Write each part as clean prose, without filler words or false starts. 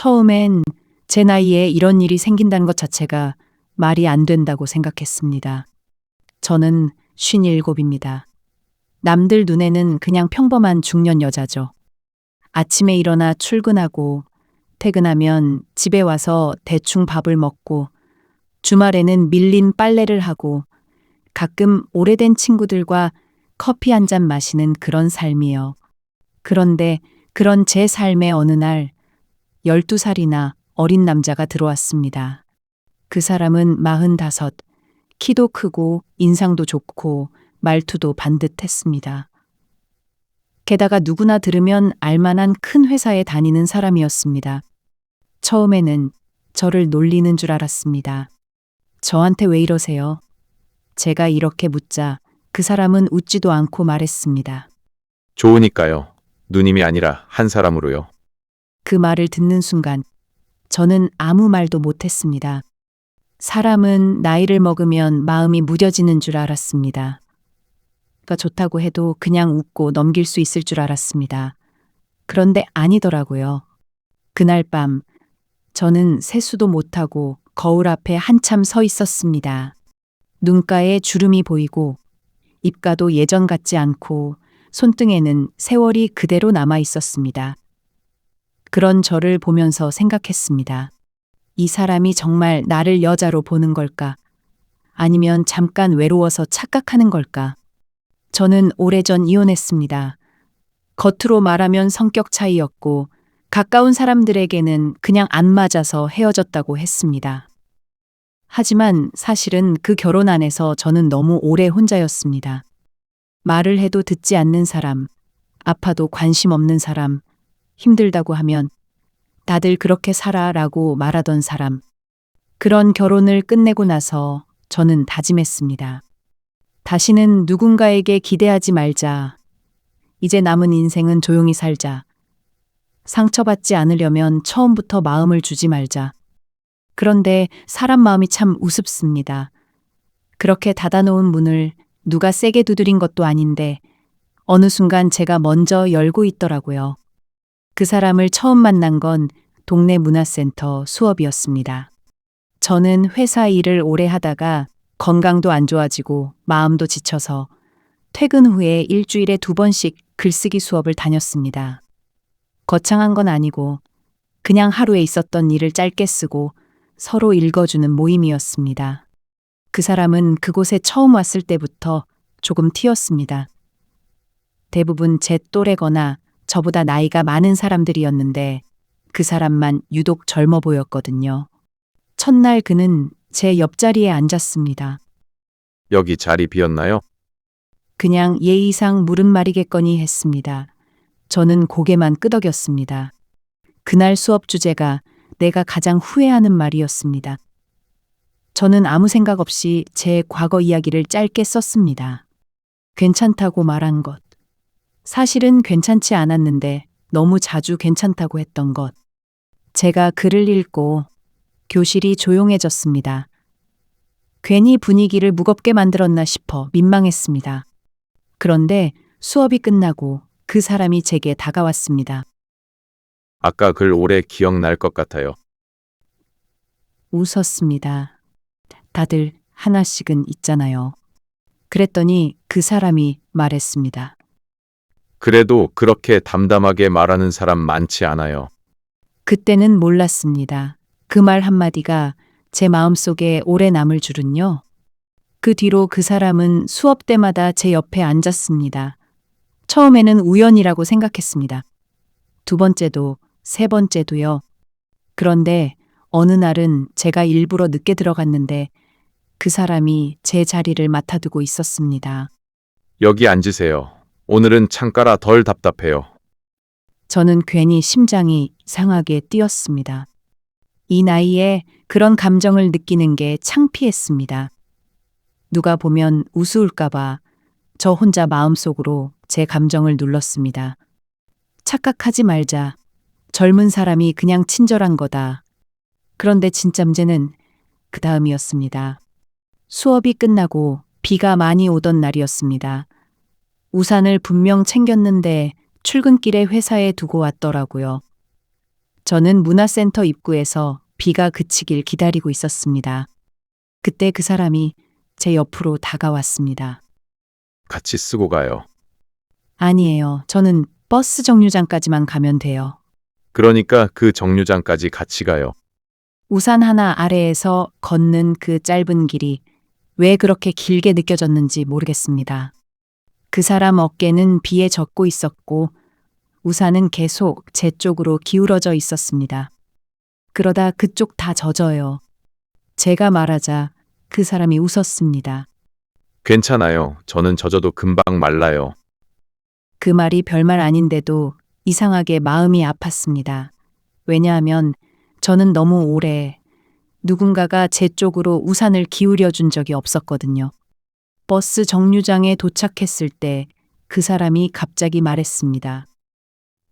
처음엔 제 나이에 이런 일이 생긴다는 것 자체가 말이 안 된다고 생각했습니다. 저는 57입니다. 남들 눈에는 그냥 평범한 중년 여자죠. 아침에 일어나 출근하고 퇴근하면 집에 와서 대충 밥을 먹고 주말에는 밀린 빨래를 하고 가끔 오래된 친구들과 커피 한 잔 마시는 그런 삶이요. 그런데 그런 제 삶의 어느 날 12살이나 어린 남자가 들어왔습니다. 그 사람은 45, 키도 크고 인상도 좋고 말투도 반듯했습니다. 게다가 누구나 들으면 알만한 큰 회사에 다니는 사람이었습니다. 처음에는 저를 놀리는 줄 알았습니다. 저한테 왜 이러세요? 제가 이렇게 묻자 그 사람은 웃지도 않고 말했습니다. 좋으니까요. 누님이 아니라 한 사람으로요. 그 말을 듣는 순간 저는 아무 말도 못했습니다. 사람은 나이를 먹으면 마음이 무뎌지는 줄 알았습니다. 가 좋다고 해도 그냥 웃고 넘길 수 있을 줄 알았습니다. 그런데 아니더라고요. 그날 밤 저는 세수도 못하고 거울 앞에 한참 서 있었습니다. 눈가에 주름이 보이고 입가도 예전 같지 않고 손등에는 세월이 그대로 남아 있었습니다. 그런 저를 보면서 생각했습니다. 이 사람이 정말 나를 여자로 보는 걸까? 아니면 잠깐 외로워서 착각하는 걸까? 저는 오래전 이혼했습니다. 겉으로 말하면 성격 차이였고 가까운 사람들에게는 그냥 안 맞아서 헤어졌다고 했습니다. 하지만 사실은 그 결혼 안에서 저는 너무 오래 혼자였습니다. 말을 해도 듣지 않는 사람, 아파도 관심 없는 사람, 힘들다고 하면 다들 그렇게 살아라고 말하던 사람. 그런 결혼을 끝내고 나서 저는 다짐했습니다. 다시는 누군가에게 기대하지 말자. 이제 남은 인생은 조용히 살자. 상처받지 않으려면 처음부터 마음을 주지 말자. 그런데 사람 마음이 참 우습습니다. 그렇게 닫아놓은 문을 누가 세게 두드린 것도 아닌데 어느 순간 제가 먼저 열고 있더라고요. 그 사람을 처음 만난 건 동네 문화센터 수업이었습니다. 저는 회사 일을 오래 하다가 건강도 안 좋아지고 마음도 지쳐서 퇴근 후에 일주일에 2번씩 글쓰기 수업을 다녔습니다. 거창한 건 아니고 그냥 하루에 있었던 일을 짧게 쓰고 서로 읽어주는 모임이었습니다. 그 사람은 그곳에 처음 왔을 때부터 조금 튀었습니다. 대부분 제 또래거나 저보다 나이가 많은 사람들이었는데 그 사람만 유독 젊어 보였거든요. 첫날 그는 제 옆자리에 앉았습니다. 여기 자리 비었나요? 그냥 예의상 물음말이겠거니 했습니다. 저는 고개만 끄덕였습니다. 그날 수업 주제가 내가 가장 후회하는 말이었습니다. 저는 아무 생각 없이 제 과거 이야기를 짧게 썼습니다. 괜찮다고 말한 것. 사실은 괜찮지 않았는데 너무 자주 괜찮다고 했던 것. 제가 글을 읽고 교실이 조용해졌습니다. 괜히 분위기를 무겁게 만들었나 싶어 민망했습니다. 그런데 수업이 끝나고 그 사람이 제게 다가왔습니다. 아까 글 오래 기억날 것 같아요. 웃었습니다. 다들 하나씩은 있잖아요. 그랬더니 그 사람이 말했습니다. 그래도 그렇게 담담하게 말하는 사람 많지 않아요. 그때는 몰랐습니다. 그 말 한마디가 제 마음속에 오래 남을 줄은요. 그 뒤로 그 사람은 수업 때마다 제 옆에 앉았습니다. 처음에는 우연이라고 생각했습니다. 2번째도 3번째도요. 그런데 어느 날은 제가 일부러 늦게 들어갔는데 그 사람이 제 자리를 맡아두고 있었습니다. 여기 앉으세요. 오늘은 창가라 덜 답답해요. 저는 괜히 심장이 이상하게 뛰었습니다. 이 나이에 그런 감정을 느끼는 게 창피했습니다. 누가 보면 우스울까봐 저 혼자 마음속으로 제 감정을 눌렀습니다. 착각하지 말자. 젊은 사람이 그냥 친절한 거다. 그런데 진짜 문제는 그 다음이었습니다. 수업이 끝나고 비가 많이 오던 날이었습니다. 우산을 분명 챙겼는데 출근길에 회사에 두고 왔더라고요. 저는 문화센터 입구에서 비가 그치길 기다리고 있었습니다. 그때 그 사람이 제 옆으로 다가왔습니다. 같이 쓰고 가요. 아니에요. 저는 버스 정류장까지만 가면 돼요. 그러니까 그 정류장까지 같이 가요. 우산 하나 아래에서 걷는 그 짧은 길이 왜 그렇게 길게 느껴졌는지 모르겠습니다. 그 사람 어깨는 비에 젖고 있었고 우산은 계속 제 쪽으로 기울어져 있었습니다. 그러다 그쪽 다 젖어요. 제가 말하자 그 사람이 웃었습니다. 괜찮아요. 저는 젖어도 금방 말라요. 그 말이 별말 아닌데도 이상하게 마음이 아팠습니다. 왜냐하면 저는 너무 오래 누군가가 제 쪽으로 우산을 기울여 준 적이 없었거든요. 버스 정류장에 도착했을 때 그 사람이 갑자기 말했습니다.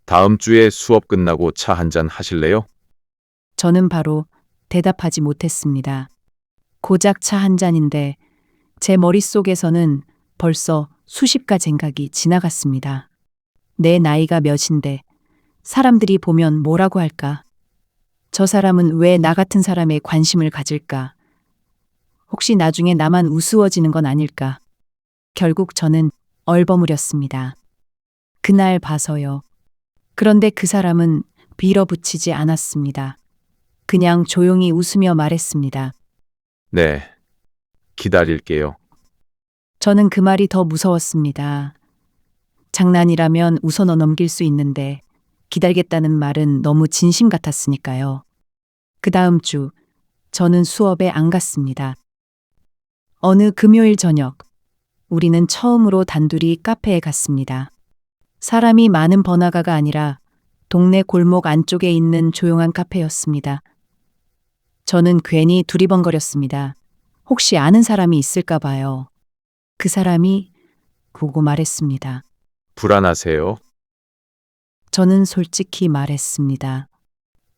다음 주에 수업 끝나고 차 한잔 하실래요? 저는 바로 대답하지 못했습니다. 고작 차 한 잔인데 제 머릿속에서는 벌써 수십 생각이 지나갔습니다. 내 나이가 몇인데 사람들이 보면 뭐라고 할까? 저 사람은 왜 나 같은 사람에 관심을 가질까? 혹시 나중에 나만 우스워지는 건 아닐까? 결국 저는 얼버무렸습니다. 그날 봐서요. 그런데 그 사람은 빌어붙이지 않았습니다. 그냥 조용히 웃으며 말했습니다. 네. 기다릴게요. 저는 그 말이 더 무서웠습니다. 장난이라면 웃어 넘길 수 있는데 기다리겠다는 말은 너무 진심 같았으니까요. 그 다음 주 저는 수업에 안 갔습니다. 어느 금요일 저녁 우리는 처음으로 단둘이 카페에 갔습니다. 사람이 많은 번화가가 아니라 동네 골목 안쪽에 있는 조용한 카페였습니다. 저는 괜히 두리번거렸습니다. 혹시 아는 사람이 있을까 봐요. 그 사람이 보고 말했습니다. 불안하세요? 저는 솔직히 말했습니다.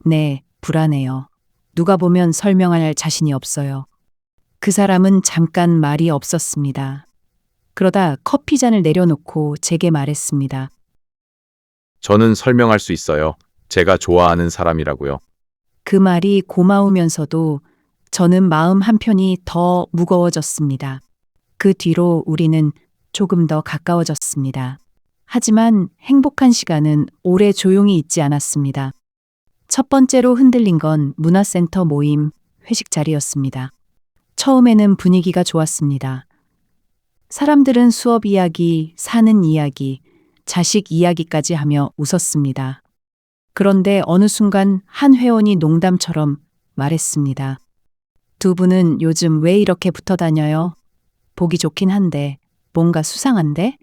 네, 불안해요. 누가 보면 설명할 자신이 없어요. 그 사람은 잠깐 말이 없었습니다. 그러다 커피잔을 내려놓고 제게 말했습니다. 저는 설명할 수 있어요. 제가 좋아하는 사람이라고요. 그 말이 고마우면서도 저는 마음 한편이 더 무거워졌습니다. 그 뒤로 우리는 조금 더 가까워졌습니다. 하지만 행복한 시간은 오래 조용히 있지 않았습니다. 첫 번째로 흔들린 건 문화센터 모임 회식 자리였습니다. 처음에는 분위기가 좋았습니다. 사람들은 수업 이야기, 사는 이야기, 자식 이야기까지 하며 웃었습니다. 그런데 어느 순간 한 회원이 농담처럼 말했습니다. 두 분은 요즘 왜 이렇게 붙어 다녀요? 보기 좋긴 한데 뭔가 수상한데?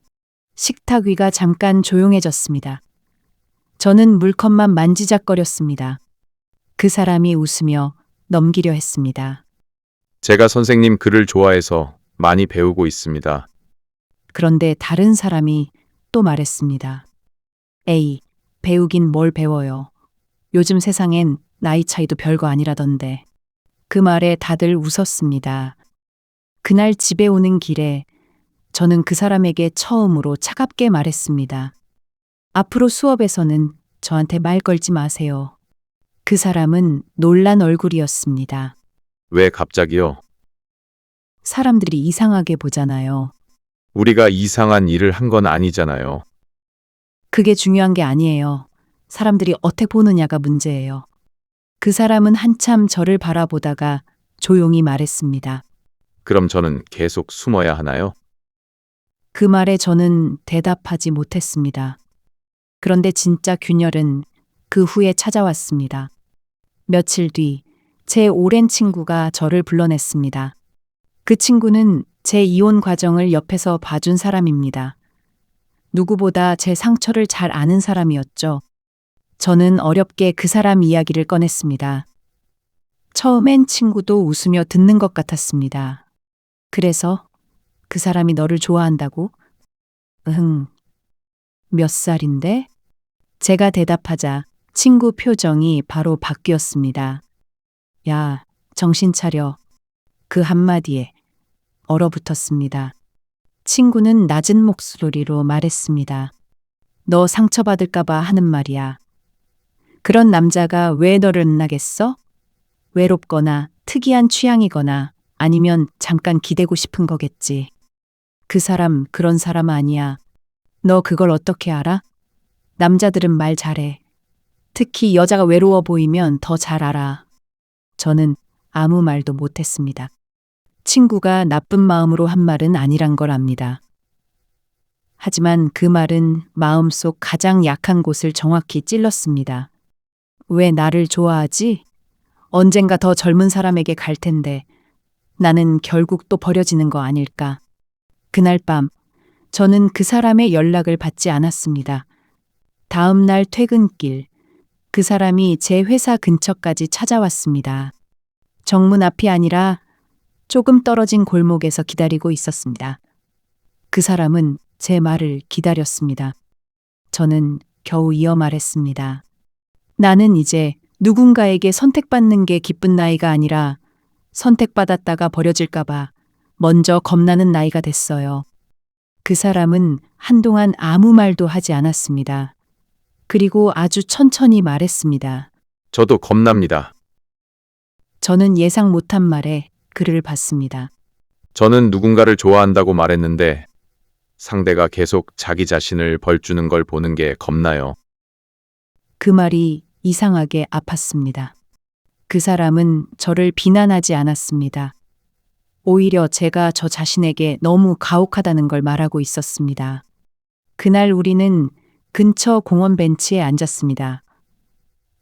식탁 위가 잠깐 조용해졌습니다. 저는 물컵만 만지작거렸습니다. 그 사람이 웃으며 넘기려 했습니다. 제가 선생님 글을 좋아해서 많이 배우고 있습니다. 그런데 다른 사람이 또 말했습니다. 에이, 배우긴 뭘 배워요. 요즘 세상엔 나이 차이도 별거 아니라던데. 그 말에 다들 웃었습니다. 그날 집에 오는 길에 저는 그 사람에게 처음으로 차갑게 말했습니다. 앞으로 수업에서는 저한테 말 걸지 마세요. 그 사람은 놀란 얼굴이었습니다. 왜 갑자기요? 사람들이 이상하게 보잖아요. 우리가 이상한 일을 한 건 아니잖아요. 그게 중요한 게 아니에요. 사람들이 어떻게 보느냐가 문제예요. 그 사람은 한참 저를 바라보다가 조용히 말했습니다. 그럼 저는 계속 숨어야 하나요? 그 말에 저는 대답하지 못했습니다. 그런데 진짜 균열은 그 후에 찾아왔습니다. 며칠 뒤 제 오랜 친구가 저를 불러냈습니다. 그 친구는 제 이혼 과정을 옆에서 봐준 사람입니다. 누구보다 제 상처를 잘 아는 사람이었죠. 저는 어렵게 그 사람 이야기를 꺼냈습니다. 처음엔 친구도 웃으며 듣는 것 같았습니다. 그래서 그 사람이 너를 좋아한다고? 몇 살인데? 제가 대답하자 친구 표정이 바로 바뀌었습니다. 야, 정신 차려. 그 한마디에 얼어붙었습니다. 친구는 낮은 목소리로 말했습니다. 너 상처받을까봐 하는 말이야. 그런 남자가 왜 너를 만나겠어? 외롭거나 특이한 취향이거나 아니면 잠깐 기대고 싶은 거겠지. 그 사람 그런 사람 아니야. 너 그걸 어떻게 알아? 남자들은 말 잘해. 특히 여자가 외로워 보이면 더 잘 알아. 저는 아무 말도 못했습니다. 친구가 나쁜 마음으로 한 말은 아니란 걸 압니다. 하지만 그 말은 마음속 가장 약한 곳을 정확히 찔렀습니다. 왜 나를 좋아하지? 언젠가 더 젊은 사람에게 갈 텐데 나는 결국 또 버려지는 거 아닐까? 그날 밤 저는 그 사람의 연락을 받지 않았습니다. 다음 날 퇴근길 그 사람이 제 회사 근처까지 찾아왔습니다. 정문 앞이 아니라 조금 떨어진 골목에서 기다리고 있었습니다. 그 사람은 제 말을 기다렸습니다. 저는 겨우 이어 말했습니다. 나는 이제 누군가에게 선택받는 게 기쁜 나이가 아니라 선택받았다가 버려질까봐 먼저 겁나는 나이가 됐어요. 그 사람은 한동안 아무 말도 하지 않았습니다. 그리고 아주 천천히 말했습니다. 저도 겁납니다. 저는 예상 못한 말에 그를 봤습니다. 저는 누군가를 좋아한다고 말했는데 상대가 계속 자기 자신을 벌주는 걸 보는 게 겁나요. 그 말이 이상하게 아팠습니다. 그 사람은 저를 비난하지 않았습니다. 오히려 제가 저 자신에게 너무 가혹하다는 걸 말하고 있었습니다. 그날 우리는 근처 공원 벤치에 앉았습니다.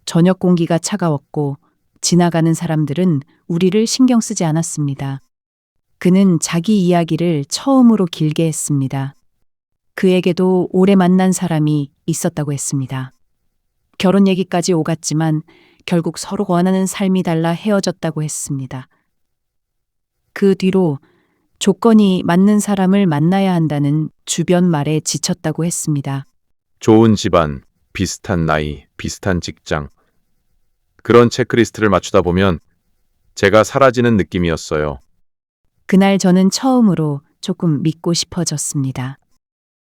저녁 공기가 차가웠고 지나가는 사람들은 우리를 신경 쓰지 않았습니다. 그는 자기 이야기를 처음으로 길게 했습니다. 그에게도 오래 만난 사람이 있었다고 했습니다. 결혼 얘기까지 오갔지만 결국 서로 원하는 삶이 달라 헤어졌다고 했습니다. 그 뒤로 조건이 맞는 사람을 만나야 한다는 주변 말에 지쳤다고 했습니다. 좋은 집안, 비슷한 나이, 비슷한 직장. 그런 체크리스트를 맞추다 보면 제가 사라지는 느낌이었어요. 그날 저는 처음으로 조금 믿고 싶어졌습니다.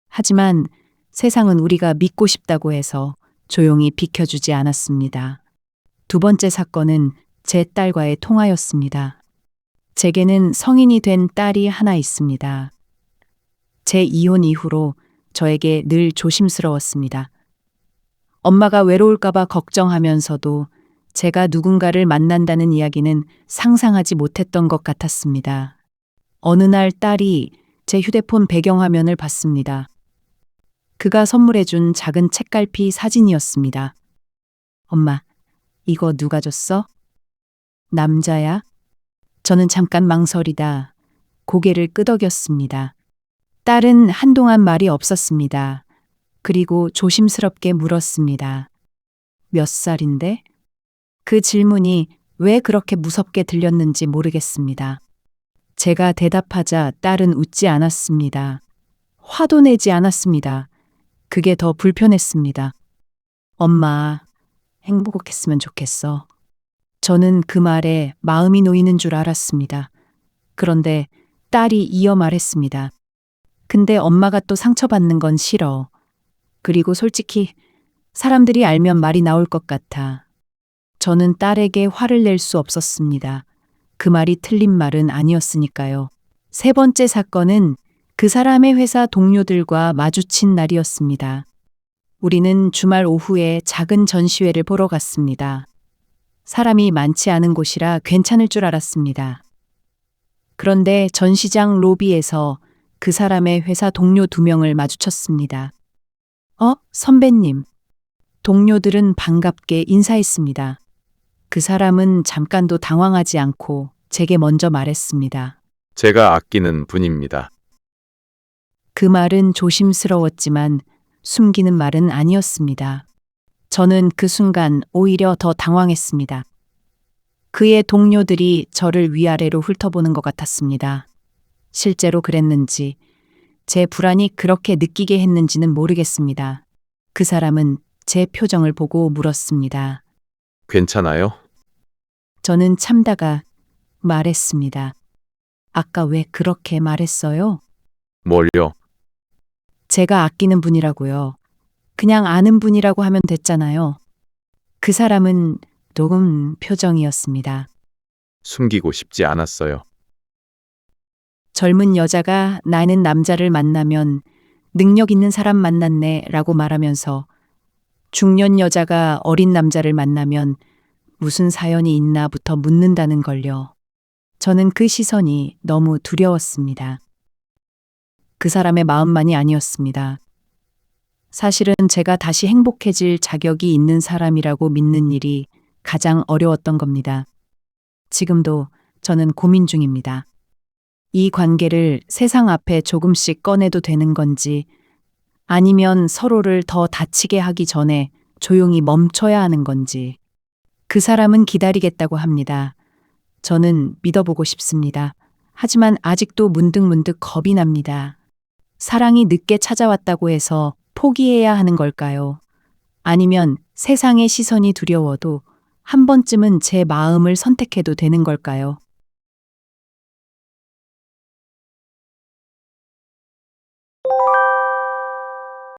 하지만 세상은 우리가 믿고 싶다고 해서 조용히 비켜주지 않았습니다. 두 번째 사건은 제 딸과의 통화였습니다. 제게는 성인이 된 딸이 하나 있습니다. 제 이혼 이후로 저에게 늘 조심스러웠습니다. 엄마가 외로울까봐 걱정하면서도 제가 누군가를 만난다는 이야기는 상상하지 못했던 것 같았습니다. 어느 날 딸이 제 휴대폰 배경화면을 봤습니다. 그가 선물해준 작은 책갈피 사진이었습니다. 엄마, 이거 누가 줬어? 남자야? 저는 잠깐 망설이다 고개를 끄덕였습니다. 딸은 한동안 말이 없었습니다. 그리고 조심스럽게 물었습니다. 몇 살인데? 그 질문이 왜 그렇게 무섭게 들렸는지 모르겠습니다. 제가 대답하자 딸은 웃지 않았습니다. 화도 내지 않았습니다. 그게 더 불편했습니다. 엄마, 행복했으면 좋겠어. 저는 그 말에 마음이 놓이는 줄 알았습니다. 그런데 딸이 이어 말했습니다. 근데 엄마가 또 상처받는 건 싫어. 그리고 솔직히 사람들이 알면 말이 나올 것 같아. 저는 딸에게 화를 낼 수 없었습니다. 그 말이 틀린 말은 아니었으니까요. 세 번째 사건은 그 사람의 회사 동료들과 마주친 날이었습니다. 우리는 주말 오후에 작은 전시회를 보러 갔습니다. 사람이 많지 않은 곳이라 괜찮을 줄 알았습니다. 그런데 전시장 로비에서 그 사람의 회사 동료 2명을 마주쳤습니다. 선배님. 동료들은 반갑게 인사했습니다. 그 사람은 잠깐도 당황하지 않고 제게 먼저 말했습니다. 제가 아끼는 분입니다. 그 말은 조심스러웠지만 숨기는 말은 아니었습니다. 저는 그 순간 오히려 더 당황했습니다. 그의 동료들이 저를 위아래로 훑어보는 것 같았습니다. 실제로 그랬는지, 제 불안이 그렇게 느끼게 했는지는 모르겠습니다. 그 사람은 제 표정을 보고 물었습니다. 괜찮아요? 저는 참다가 말했습니다. 아까 왜 그렇게 말했어요? 뭘요? 제가 아끼는 분이라고요. 그냥 아는 분이라고 하면 됐잖아요. 그 사람은 녹음 표정이었습니다. 숨기고 싶지 않았어요. 젊은 여자가 나는 남자를 만나면 능력 있는 사람 만났네 라고 말하면서 중년 여자가 어린 남자를 만나면 무슨 사연이 있나부터 묻는다는 걸요. 저는 그 시선이 너무 두려웠습니다. 그 사람의 마음만이 아니었습니다. 사실은 제가 다시 행복해질 자격이 있는 사람이라고 믿는 일이 가장 어려웠던 겁니다. 지금도 저는 고민 중입니다. 이 관계를 세상 앞에 조금씩 꺼내도 되는 건지 아니면 서로를 더 다치게 하기 전에 조용히 멈춰야 하는 건지. 그 사람은 기다리겠다고 합니다. 저는 믿어보고 싶습니다. 하지만 아직도 문득문득 겁이 납니다. 사랑이 늦게 찾아왔다고 해서 포기해야 하는 걸까요? 아니면 세상의 시선이 두려워도 한 번쯤은 제 마음을 선택해도 되는 걸까요?